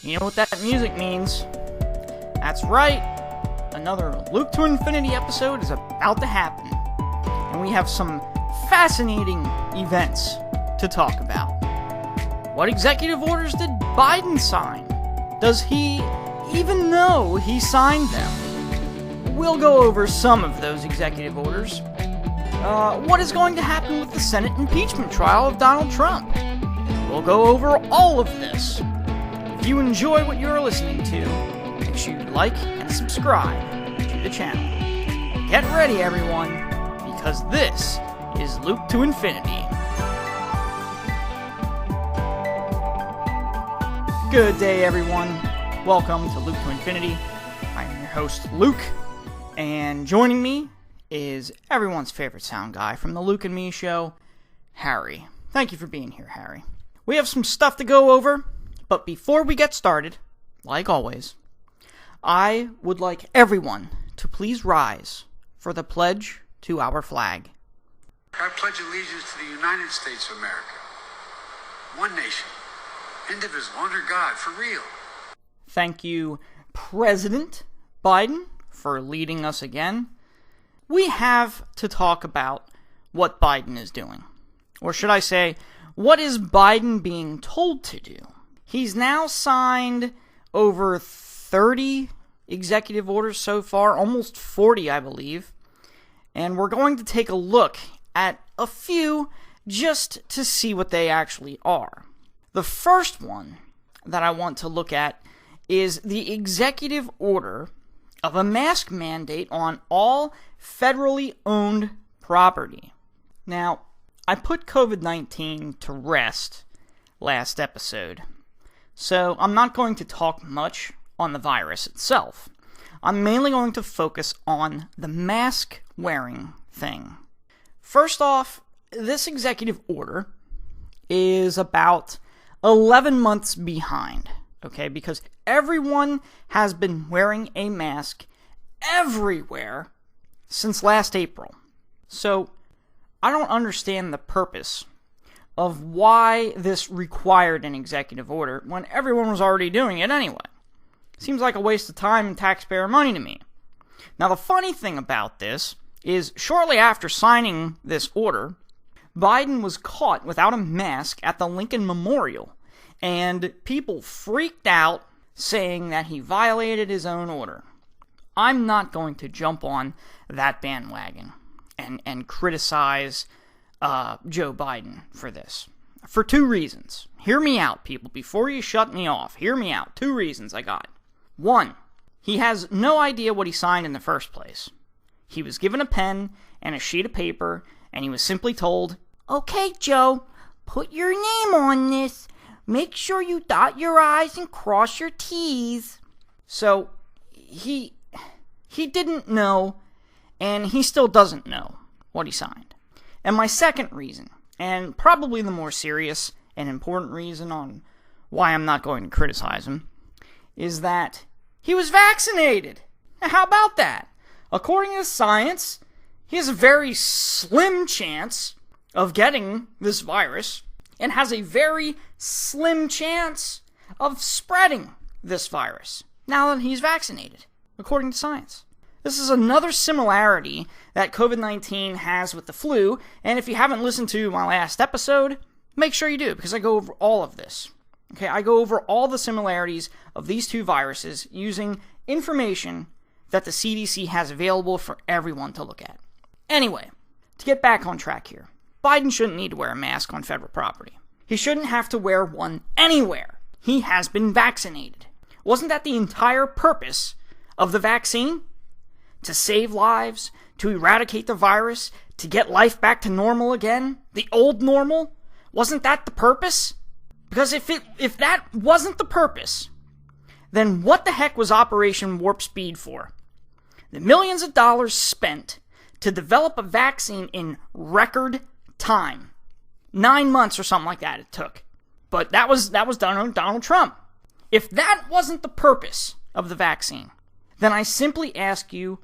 You know what that music means? That's right, another Luke to Infinity episode is about to happen, and we have some fascinating events to talk about. What executive orders did Biden sign? Does he even know he signed them? We'll go over some of those executive orders. What is going to happen with the Senate impeachment trial of Donald Trump? We'll go over all of this. If you enjoy what you're listening to, make sure you like and subscribe to the channel. Get ready, everyone, because this is Luke to Infinity. Good day, everyone. Welcome to Luke to Infinity. I'm your host, Luke, and joining me is everyone's favorite sound guy from the Luke and Me Show, Harry. Thank you for being here, Harry. We have some stuff to go over, but before we get started, like always, I would like everyone to please rise for the pledge to our flag. I pledge allegiance to the United States of America, one nation, indivisible, under God, for real. Thank you, President Biden, for leading us again. We have to talk about what Biden is doing. Or should I say, what is Biden being told to do? He's now signed over 30 executive orders so far, almost 40, I believe. And we're going to take a look at a few just to see what they actually are. The first one that I want to look at is the executive order of a mask mandate on all federally owned property. Now, I put COVID-19 to rest last episode, so I'm not going to talk much on the virus itself. I'm mainly going to focus on the mask wearing thing. First off, this executive order is about 11 months behind, okay? Because everyone has been wearing a mask everywhere since last April. So, I don't understand the purpose of why this required an executive order when everyone was already doing it anyway. Seems like a waste of time and taxpayer money to me. Now, the funny thing about this is shortly after signing this order, Biden was caught without a mask at the Lincoln Memorial, and people freaked out saying that he violated his own order. I'm not going to jump on that bandwagon and criticize Joe Biden for this. For two reasons. Hear me out, people. Before you shut me off, hear me out. Two reasons I got. One, he has no idea what he signed in the first place. He was given a pen and a sheet of paper, and he was simply told, "Okay, Joe, put your name on this. Make sure you dot your I's and cross your T's." So, he didn't know, and he still doesn't know what he signed. And my second reason, and probably the more serious and important reason on why I'm not going to criticize him, is that he was vaccinated. Now, how about that? According to science, he has a very slim chance of getting this virus and has a very slim chance of spreading this virus now that he's vaccinated, according to science. This is another similarity that COVID-19 has with the flu, and if you haven't listened to my last episode, make sure you do, because I go over all of this. Okay, I go over all the similarities of these two viruses using information that the CDC has available for everyone to look at. Anyway, to get back on track here, Biden shouldn't need to wear a mask on federal property. He shouldn't have to wear one anywhere. He has been vaccinated. Wasn't that the entire purpose of the vaccine? To save lives, to eradicate the virus, to get life back to normal again? The old normal? Wasn't that the purpose? Because if that wasn't the purpose, then what the heck was Operation Warp Speed for? The millions of dollars spent to develop a vaccine in record time. 9 months or something like that it took. But that was done on Donald Trump. If that wasn't the purpose of the vaccine, then I simply ask you,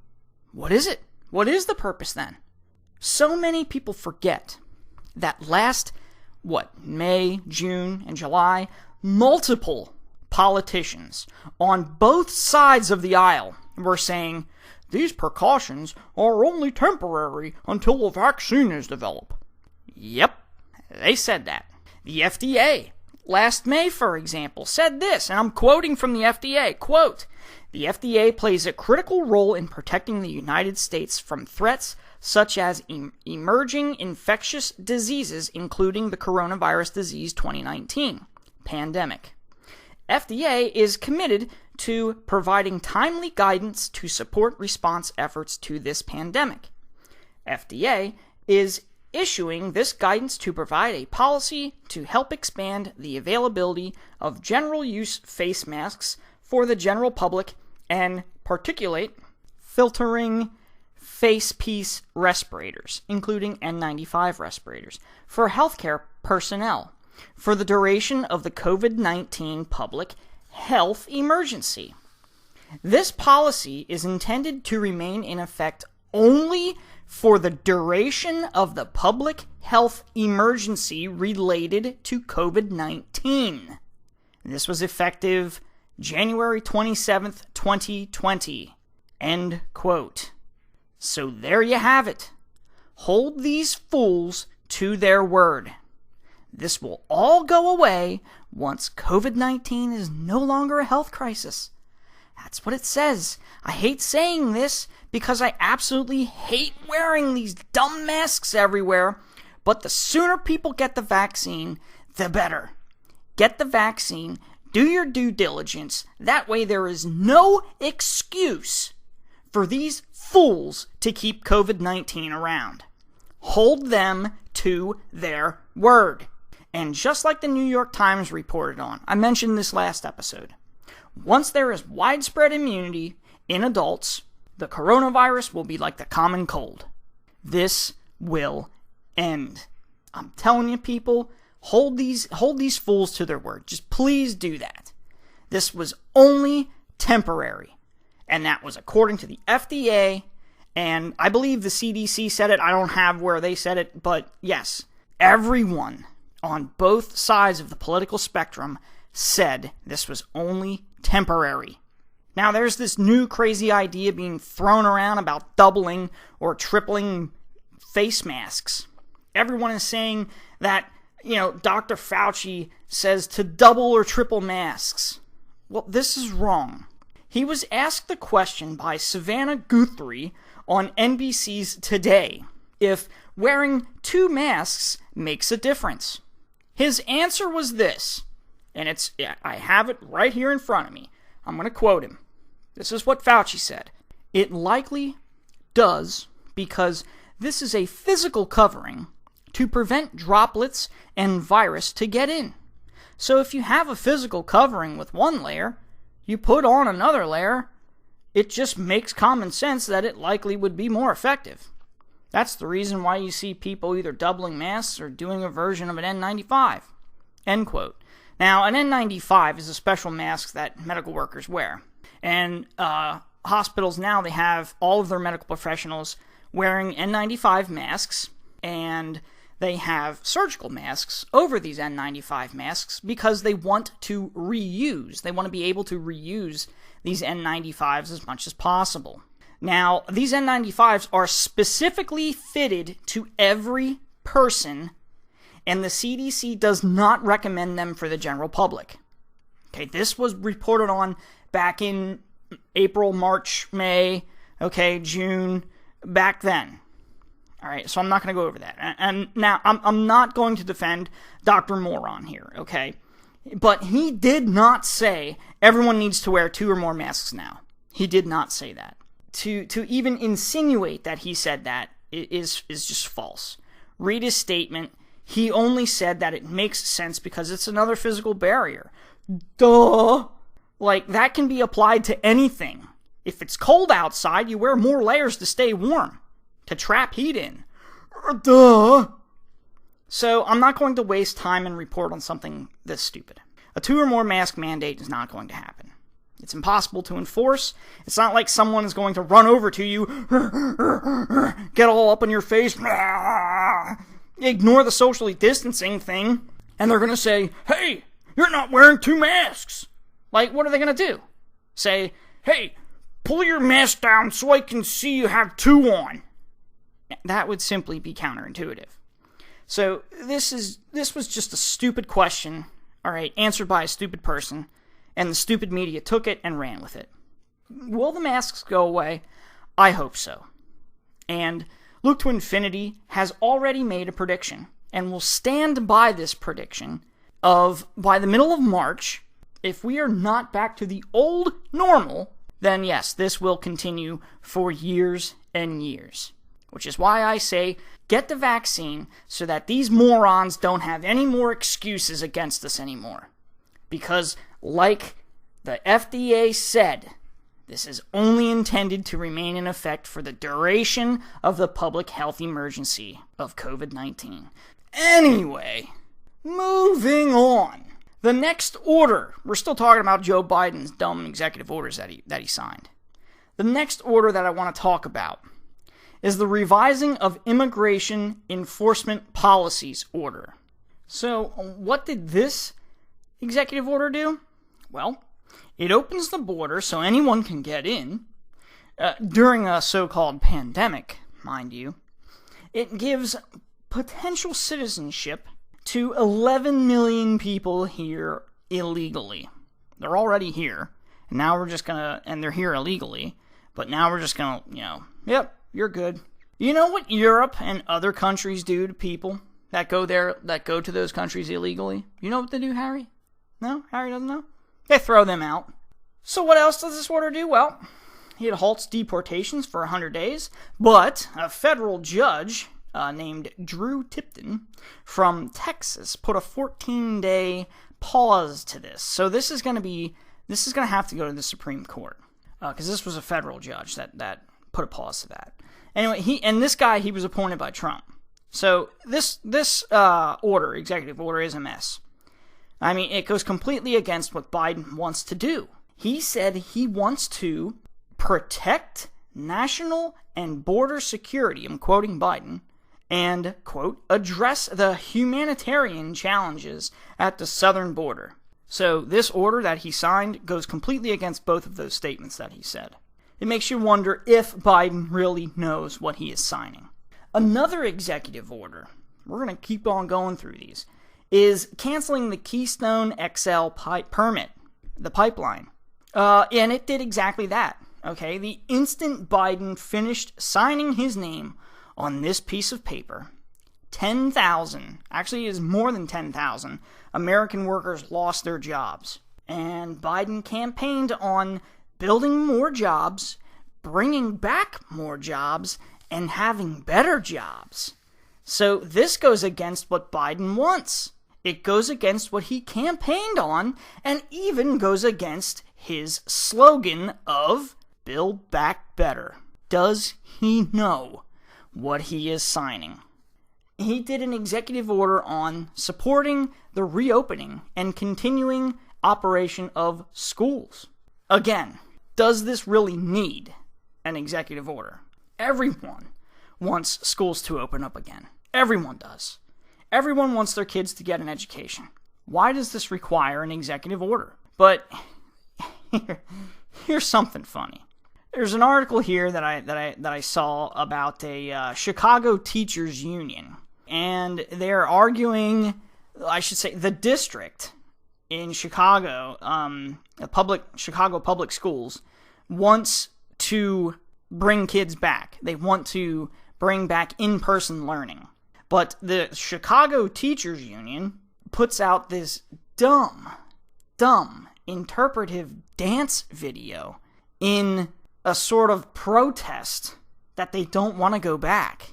what is it? What is the purpose then? So many people forget that last, May, June, and July, multiple politicians on both sides of the aisle were saying, these precautions are only temporary until a vaccine is developed. Yep, they said that. The FDA, last May, for example, said this, and I'm quoting from the FDA, quote, the FDA plays a critical role in protecting the United States from threats such as emerging infectious diseases, including the coronavirus disease 2019 pandemic. FDA is committed to providing timely guidance to support response efforts to this pandemic. FDA is issuing this guidance to provide a policy to help expand the availability of general use face masks for the general public and particulate filtering face piece respirators, including N95 respirators, for healthcare personnel for the duration of the COVID-19 public health emergency. This policy is intended to remain in effect only for the duration of the public health emergency related to COVID-19. This was effective January 27th, 2020. End quote. So there you have it. Hold these fools to their word. This will all go away once COVID-19 is no longer a health crisis. That's what it says. I hate saying this because I absolutely hate wearing these dumb masks everywhere, but the sooner people get the vaccine, the better. Get the vaccine, do your due diligence, that way there is no excuse for these fools to keep COVID-19 around. Hold them to their word. And just like the New York Times reported on, I mentioned this last episode, once there is widespread immunity in adults, the coronavirus will be like the common cold. This will end. I'm telling you, people, hold these fools to their word. Just please do that. This was only temporary. And that was according to the FDA, and I believe the CDC said it. I don't have where they said it, but yes, everyone on both sides of the political spectrum said this was only temporary. Now, there's this new crazy idea being thrown around about doubling or tripling face masks. Everyone is saying that, Dr. Fauci says to double or triple masks. Well, this is wrong. He was asked the question by Savannah Guthrie on NBC's Today if wearing two masks makes a difference. His answer was this, and I have it right here in front of me. I'm going to quote him. This is what Fauci said. It likely does because this is a physical covering to prevent droplets and virus to get in. So if you have a physical covering with one layer, you put on another layer, it just makes common sense that it likely would be more effective. That's the reason why you see people either doubling masks or doing a version of an N95. End quote. Now, an N95 is a special mask that medical workers wear. And hospitals now, they have all of their medical professionals wearing N95 masks, and they have surgical masks over these N95 masks because they want to reuse. They want to be able to reuse these N95s as much as possible. Now, these N95s are specifically fitted to every person, and the CDC does not recommend them for the general public. Okay, this was reported on back in April, March, May, June, back then. All right, so I'm not going to go over that. And now, I'm not going to defend Dr. Moron here, okay? But he did not say everyone needs to wear 2 or more masks now. He did not say that. To even insinuate that he said that is just false. Read his statement. He only said that it makes sense because it's another physical barrier. Duh! Like, that can be applied to anything. If it's cold outside, you wear more layers to stay warm, to trap heat in. Duh! So, I'm not going to waste time and report on something this stupid. A 2 or more mask mandate is not going to happen. It's impossible to enforce. It's not like someone is going to run over to you, get all up in your face, ignore the socially distancing thing, and they're going to say, hey, you're not wearing 2 masks. Like, what are they going to do? Say, hey, pull your mask down so I can see you have two on. That would simply be counterintuitive. So this was just a stupid question, all right, answered by a stupid person, and the stupid media took it and ran with it. Will the masks go away? I hope so. And Luke to Infinity has already made a prediction, and will stand by this prediction of, by the middle of March, if we are not back to the old normal, then yes, this will continue for years and years. Which is why I say, get the vaccine so that these morons don't have any more excuses against us anymore. Because, like the FDA said, this is only intended to remain in effect for the duration of the public health emergency of COVID-19. Anyway, moving on. The next order, we're still talking about Joe Biden's dumb executive orders that he signed. The next order that I want to talk about is the Revising of Immigration Enforcement Policies Order. So, what did this executive order do? Well, it opens the border so anyone can get in, during a so-called pandemic, mind you. It gives potential citizenship to 11 million people here illegally. They're already here, and now we're just gonna, and they're here illegally, but now we're just gonna, yep, you're good. You know what Europe and other countries do to people that go to those countries illegally? You know what they do, Harry? No? Harry doesn't know? They throw them out. So what else does this order do? Well, it halts deportations for 100 days, but a federal judge named Drew Tipton from Texas put a 14-day pause to this. So this is going to have to go to the Supreme Court, because this was a federal judge that put a pause to that. Anyway, this guy was appointed by Trump. So this executive order is a mess. I mean, it goes completely against what Biden wants to do. He said he wants to protect national and border security, I'm quoting Biden, and, quote, address the humanitarian challenges at the southern border. So this order that he signed goes completely against both of those statements that he said. It makes you wonder if Biden really knows what he is signing. Another executive order, we're going to keep on going through these, is canceling the Keystone XL permit, the pipeline. And it did exactly that. Okay, the instant Biden finished signing his name on this piece of paper, 10,000, actually it is more than 10,000, American workers lost their jobs. And Biden campaigned on building more jobs, bringing back more jobs, and having better jobs. So this goes against what Biden wants. It goes against what he campaigned on, and even goes against his slogan of Build Back Better. Does he know what he is signing? He did an executive order on supporting the reopening and continuing operation of schools. Again, does this really need an executive order? Everyone wants schools to open up again. Everyone does. Everyone wants their kids to get an education. Why does this require an executive order? But here's something funny. There's an article here that I saw about a Chicago teachers union, and they're arguing, I should say, the district in Chicago, Chicago public schools, wants to bring kids back. They want to bring back in-person learning. But the Chicago Teachers Union puts out this dumb interpretive dance video in a sort of protest that they don't want to go back.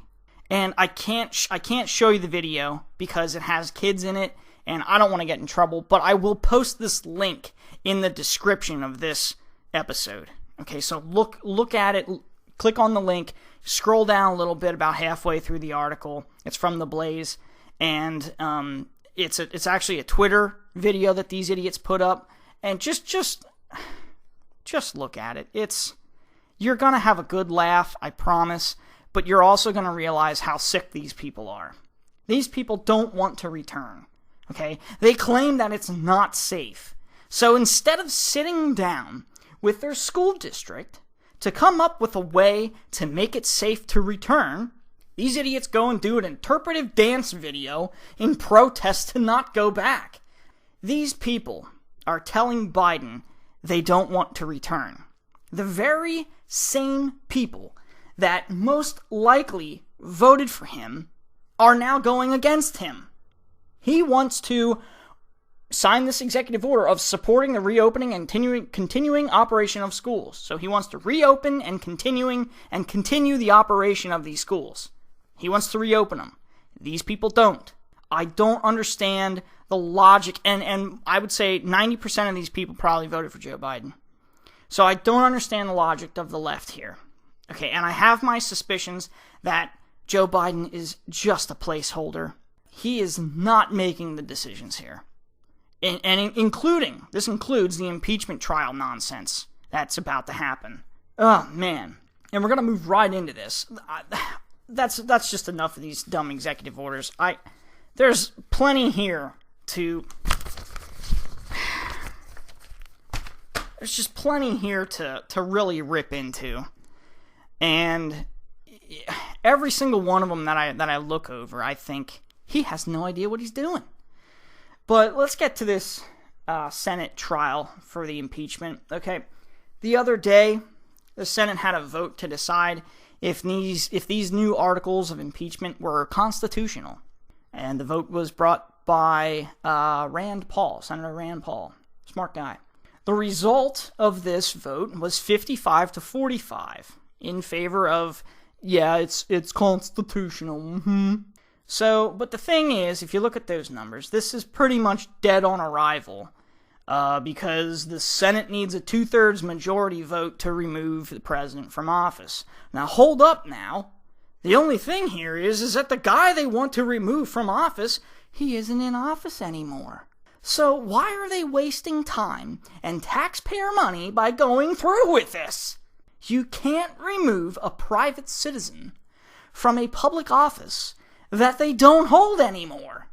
And I can't show you the video because it has kids in it, and I don't want to get in trouble, but I will post this link in the description of this episode. Okay, so look at it, click on the link, scroll down a little bit about halfway through the article. It's from The Blaze, and it's actually a Twitter video that these idiots put up, and just look at it. You're going to have a good laugh, I promise, but you're also going to realize how sick these people are. These people don't want to return, okay? They claim that it's not safe. So instead of sitting down with their school district to come up with a way to make it safe to return, these idiots go and do an interpretive dance video in protest to not go back. These people are telling Biden they don't want to return. The very same people that most likely voted for him are now going against him. He wants to sign this executive order of supporting the reopening and continuing operation of schools. So he wants to reopen and continue the operation of these schools. He wants to reopen them. These people don't. I don't understand the logic, and I would say 90% of these people probably voted for Joe Biden. So I don't understand the logic of the left here. Okay, and I have my suspicions that Joe Biden is just a placeholder. He is not making the decisions here. This includes the impeachment trial nonsense that's about to happen. Oh, man. And we're going to move right into this. That's just enough of these dumb executive orders. There's plenty here to... There's just plenty here to really rip into. And every single one of them that I look over, I think, he has no idea what he's doing. But let's get to this Senate trial for the impeachment. Okay, the other day, the Senate had a vote to decide if these new articles of impeachment were constitutional. And the vote was brought by Senator Rand Paul. Smart guy. The result of this vote was 55 to 45 in favor of, yeah, it's constitutional. Mm-hmm. So, but the thing is, if you look at those numbers, this is pretty much dead on arrival, because the Senate needs a 2/3 majority vote to remove the president from office. Now, hold up now. The only thing here is that the guy they want to remove from office, he isn't in office anymore. So why are they wasting time and taxpayer money by going through with this? You can't remove a private citizen from a public office that they don't hold anymore.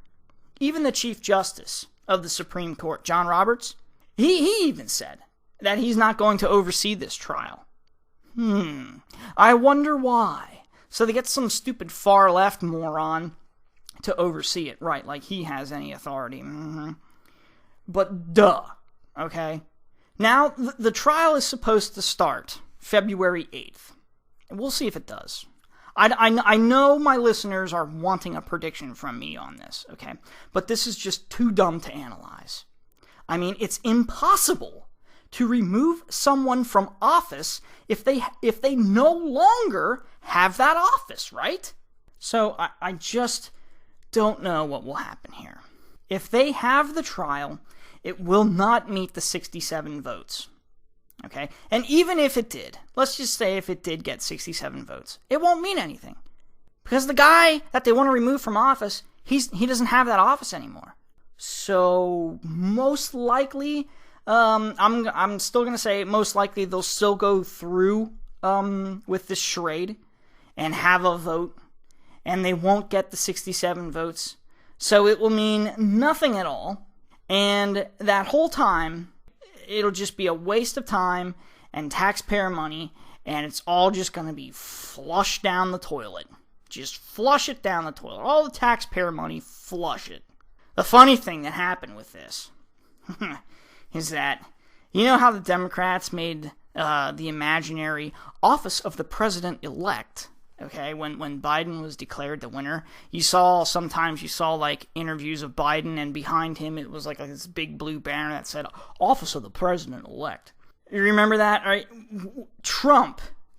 Even the Chief Justice of the Supreme Court, John Roberts, he even said that he's not going to oversee this trial. I wonder why. So they get some stupid far-left moron to oversee it, right, like he has any authority. But duh, okay? Now, the trial is supposed to start February 8th. And we'll see if it does. I know my listeners are wanting a prediction from me on this, okay? But this is just too dumb to analyze. I mean, it's impossible to remove someone from office if they no longer have that office, right? So I just don't know what will happen here. If they have the trial, it will not meet the 67 votes. Okay? And even if it did, let's just say if it did get 67 votes, it won't mean anything. Because the guy that they want to remove from office, he doesn't have that office anymore. So, most likely, I'm still going to say most likely they'll still go through with this charade and have a vote, and they won't get the 67 votes. So it will mean nothing at all, and that whole time, it'll just be a waste of time and taxpayer money, and it's all just going to be flushed down the toilet. Just flush it down the toilet. All the taxpayer money, flush it. The funny thing that happened with this is that, you know how the Democrats made the imaginary office of the president-elect, okay, when Biden was declared the winner? Sometimes you saw like interviews of Biden, and behind him it was like this big blue banner that said, office of the president-elect. You remember that? All right.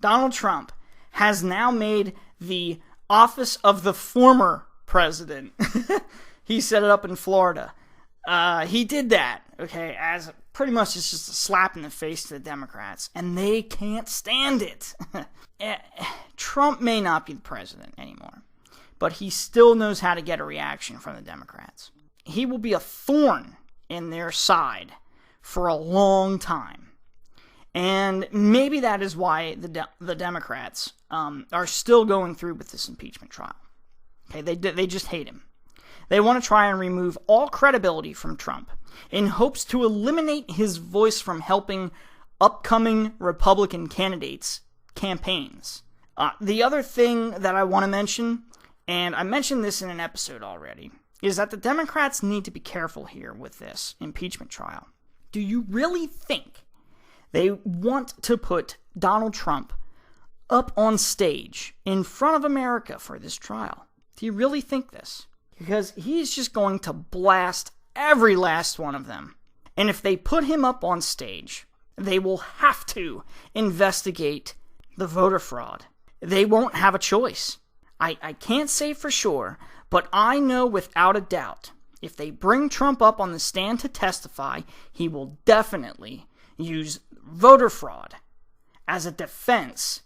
Donald Trump, has now made the office of the former president. He set it up in Florida. He did that, okay, as pretty much it's just a slap in the face to the Democrats, and they can't stand it. Trump may not be the president anymore, but he still knows how to get a reaction from the Democrats. He will be a thorn in their side for a long time. And maybe that is why the Democrats are still going through with this impeachment trial. Okay, they just hate him. They want to try and remove all credibility from Trump in hopes to eliminate his voice from helping upcoming Republican candidates' campaigns. The other thing that I want to mention, and I mentioned this in an episode already, is that the Democrats need to be careful here with this impeachment trial. Do you really think they want to put Donald Trump up on stage in front of America for this trial? Do you really think this? Because he's just going to blast every last one of them. And if they put him up on stage, they will have to investigate the voter fraud. They won't have a choice. I can't say for sure, but I know without a doubt, if they bring Trump up on the stand to testify, he will definitely use voter fraud as a defense.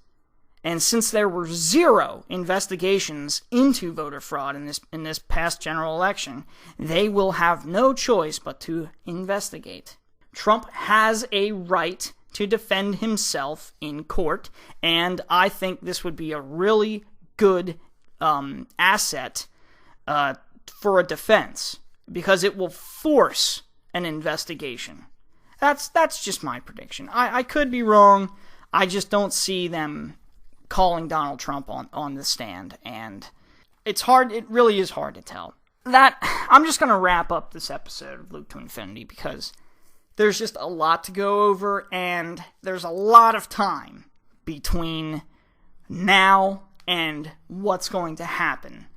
And since there were zero investigations into voter fraud in this past general election, they will have no choice but to investigate. Trump has a right to defend himself in court, and I think this would be a really good asset for a defense, because it will force an investigation. That's just my prediction. I could be wrong. I just don't see them calling Donald Trump on the stand, and it's hard. It really is hard to tell. I'm just going to wrap up this episode of Luke to Infinity, because there's just a lot to go over, and there's a lot of time between now and what's going to happen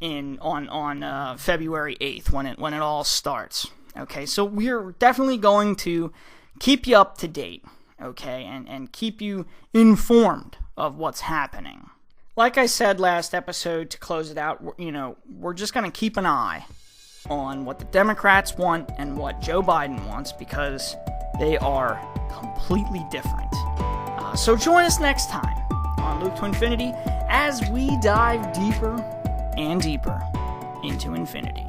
on February 8th when it all starts. Okay, so we're definitely going to keep you up to date, okay, and keep you informed of what's happening. Like I said last episode, to close it out, we're just going to keep an eye on what the Democrats want and what Joe Biden wants, because they are completely different. So join us next time on Luke to Infinity as we dive deeper and deeper into infinity.